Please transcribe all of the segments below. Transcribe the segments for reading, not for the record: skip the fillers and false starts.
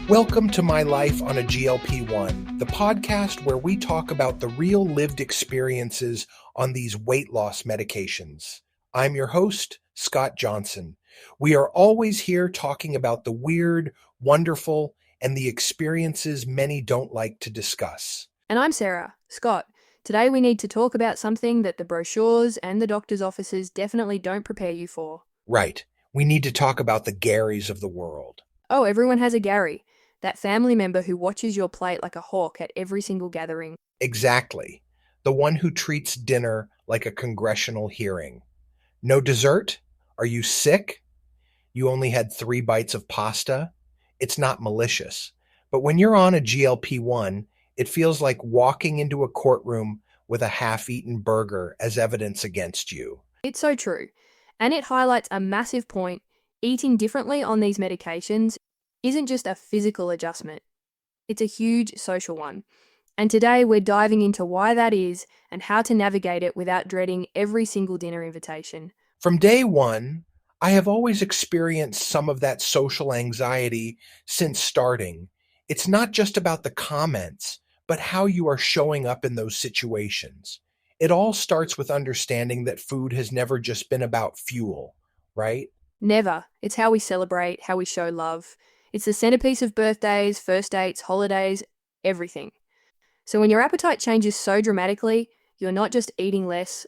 Welcome to My Life on a GLP-1, the podcast where we talk about the real lived experiences on these weight loss medications. I'm your host, Scott Johnson. We are always here talking about the weird, wonderful, and the experiences many don't like to discuss. And I'm Sarah. Scott, today we need to talk about something that the brochures and the doctor's offices definitely don't prepare you for. Right. We need to talk about the Garys of the world. Oh, everyone has a Gary, that family member who watches your plate like a hawk at every single gathering. Exactly. The one who treats dinner like a congressional hearing. No dessert? Are you sick? You only had 3 bites of pasta? It's not malicious. But when you're on a GLP-1, it feels like walking into a courtroom with a half-eaten burger as evidence against you. It's so true. And it highlights a massive point. Eating differently on these medications isn't just a physical adjustment. It's a huge social one. And today we're diving into why that is and how to navigate it without dreading every single dinner invitation. From day one, I have always experienced some of that social anxiety since starting. It's not just about the comments, but how you are showing up in those situations. It all starts with understanding that food has never just been about fuel, right? Never. It's how we celebrate, how we show love. It's the centerpiece of birthdays, first dates, holidays, everything. So when your appetite changes so dramatically, you're not just eating less,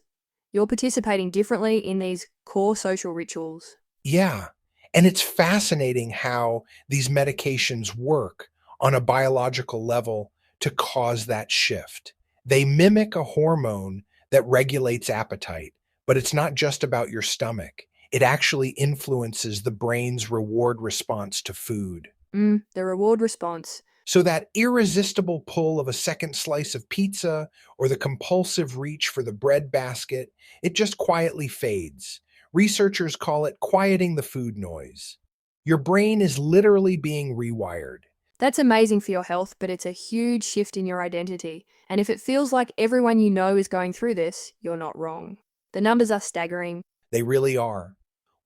you're participating differently in these core social rituals. Yeah. And it's fascinating how these medications work on a biological level to cause that shift. They mimic a hormone that regulates appetite, but it's not just about your stomach. It actually influences the brain's reward response to food. The reward response. So that irresistible pull of a second slice of pizza or the compulsive reach for the bread basket, it just quietly fades. Researchers call it quieting the food noise. Your brain is literally being rewired. That's amazing for your health, but it's a huge shift in your identity. And if it feels like everyone you know is going through this, you're not wrong. The numbers are staggering. They really are.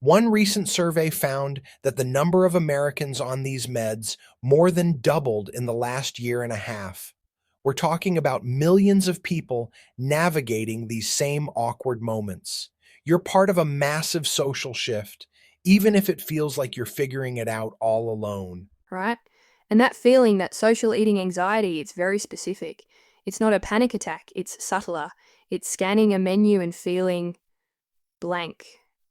One recent survey found that the number of Americans on these meds more than doubled in the last year and a half. We're talking about millions of people navigating these same awkward moments. You're part of a massive social shift, even if it feels like you're figuring it out all alone. Right? And that feeling, that social eating anxiety, it's very specific. It's not a panic attack, it's subtler. It's scanning a menu and feeling blank.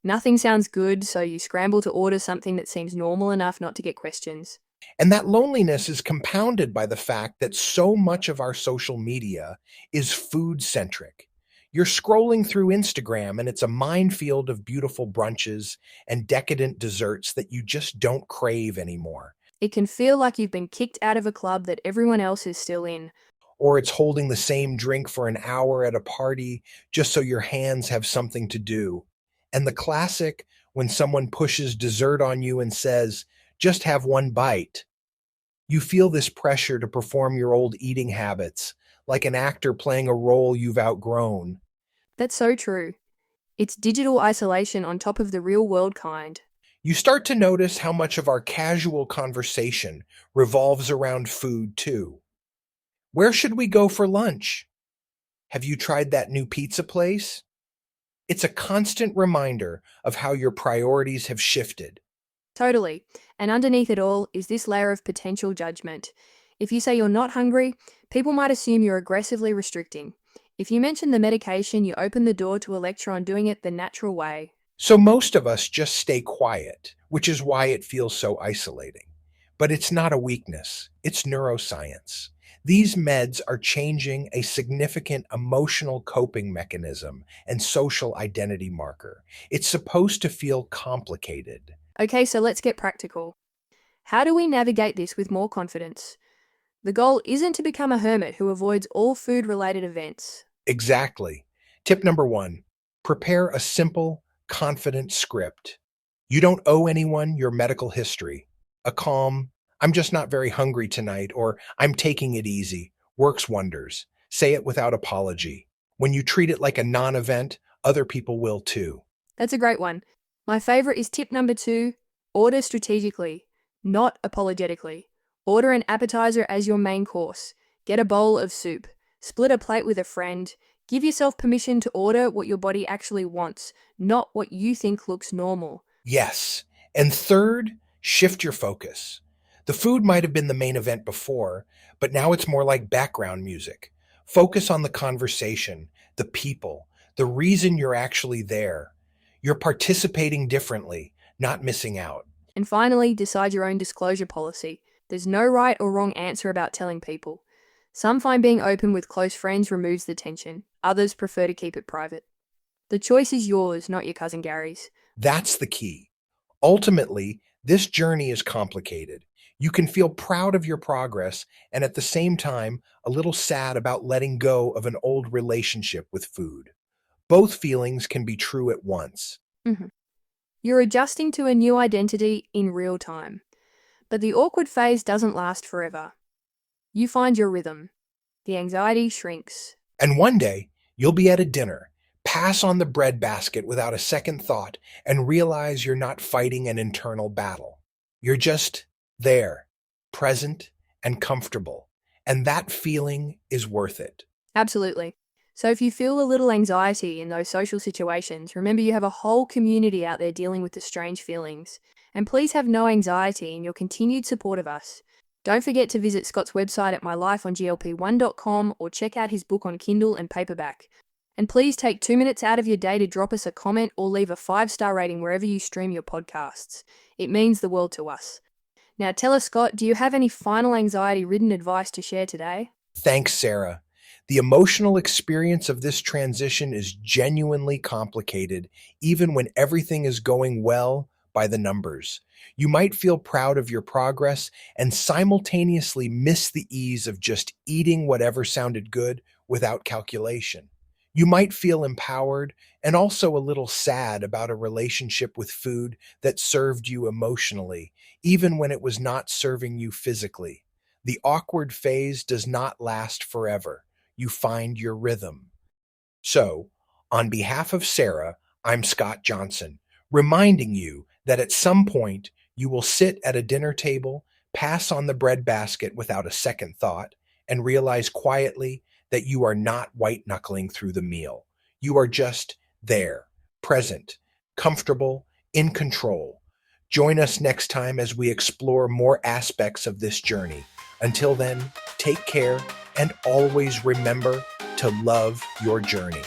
Nothing sounds good, so you scramble to order something that seems normal enough not to get questions. And that loneliness is compounded by the fact that so much of our social media is food-centric. You're scrolling through Instagram and it's a minefield of beautiful brunches and decadent desserts that you just don't crave anymore. It can feel like you've been kicked out of a club that everyone else is still in. Or it's holding the same drink for an hour at a party just so your hands have something to do. And the classic, when someone pushes dessert on you and says, just have one bite. You feel this pressure to perform your old eating habits, like an actor playing a role you've outgrown. That's so true. It's digital isolation on top of the real world kind. You start to notice how much of our casual conversation revolves around food, too. Where should we go for lunch? Have you tried that new pizza place? It's a constant reminder of how your priorities have shifted. Totally. And underneath it all is this layer of potential judgment. If you say you're not hungry, people might assume you're aggressively restricting. If you mention the medication, you open the door to a lecture on doing it the natural way. So most of us just stay quiet, which is why it feels so isolating. But it's not a weakness, it's neuroscience. These meds are changing a significant emotional coping mechanism and social identity marker. It's supposed to feel complicated. Okay, so let's get practical. How do we navigate this with more confidence? The goal isn't to become a hermit who avoids all food-related events. Exactly. Tip number 1, prepare a simple, confident script. You don't owe anyone your medical history. A calm, I'm just not very hungry tonight, or I'm taking it easy, works wonders. Say it without apology. When you treat it like a non-event, other people will too. That's a great one. My favorite is tip number 2, order strategically, not apologetically. Order an appetizer as your main course. Get a bowl of soup. Split a plate with a friend. Give yourself permission to order what your body actually wants, not what you think looks normal. Yes. And third, shift your focus. The food might have been the main event before, but now it's more like background music. Focus on the conversation, the people, the reason you're actually there. You're participating differently, not missing out. And finally, decide your own disclosure policy. There's no right or wrong answer about telling people. Some find being open with close friends removes the tension. Others prefer to keep it private. The choice is yours, not your cousin Gary's. That's the key. Ultimately, this journey is complicated. You can feel proud of your progress and at the same time a little sad about letting go of an old relationship with food. Both feelings can be true at once. Mhm. You're adjusting to a new identity in real time. But the awkward phase doesn't last forever. You find your rhythm. The anxiety shrinks. And one day, you'll be at a dinner, pass on the bread basket without a second thought, and realize you're not fighting an internal battle. You're just there, present and comfortable. And that feeling is worth it. Absolutely. So if you feel a little anxiety in those social situations, remember you have a whole community out there dealing with the strange feelings. And please have no anxiety in your continued support of us. Don't forget to visit Scott's website at mylifeonglp1.com or check out his book on Kindle and paperback. And please take 2 minutes out of your day to drop us a comment or leave a 5-star rating wherever you stream your podcasts. It means the world to us. Now tell us, Scott, do you have any final anxiety-ridden advice to share today? Thanks, Sarah. The emotional experience of this transition is genuinely complicated, even when everything is going well by the numbers. You might feel proud of your progress and simultaneously miss the ease of just eating whatever sounded good without calculation. You might feel empowered and also a little sad about a relationship with food that served you emotionally, even when it was not serving you physically. The awkward phase does not last forever. You find your rhythm. So, on behalf of Sarah, I'm Scott Johnson, reminding you that at some point you will sit at a dinner table, pass on the bread basket without a second thought, and realize quietly that you are not white knuckling through the meal. You are just there, present, comfortable, in control. Join us next time as we explore more aspects of this journey. Until then, take care and always remember to love your journey.